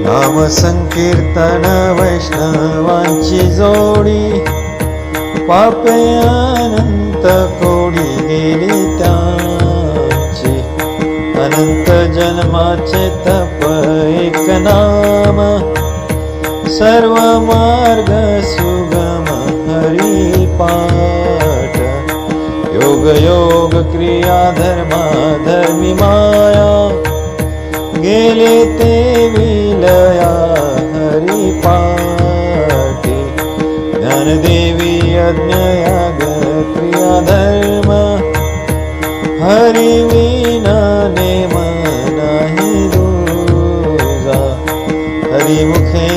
नाम संकीर्तन वैष्णवांची जोडी, पापे अनंत कोडी गेली त्यांची, अनंत जन्माचे तप एक नाम, सर्व मार्ग सुगम हरी पाठ, योग योग क्रिया धर्मा धर्मी माया, गेले ते विलया हरी पाठी, ज्ञानदेवी यज्ञ याग क्रिया धर्म, हरी विना नेम नाही दूजा, हरी मुखे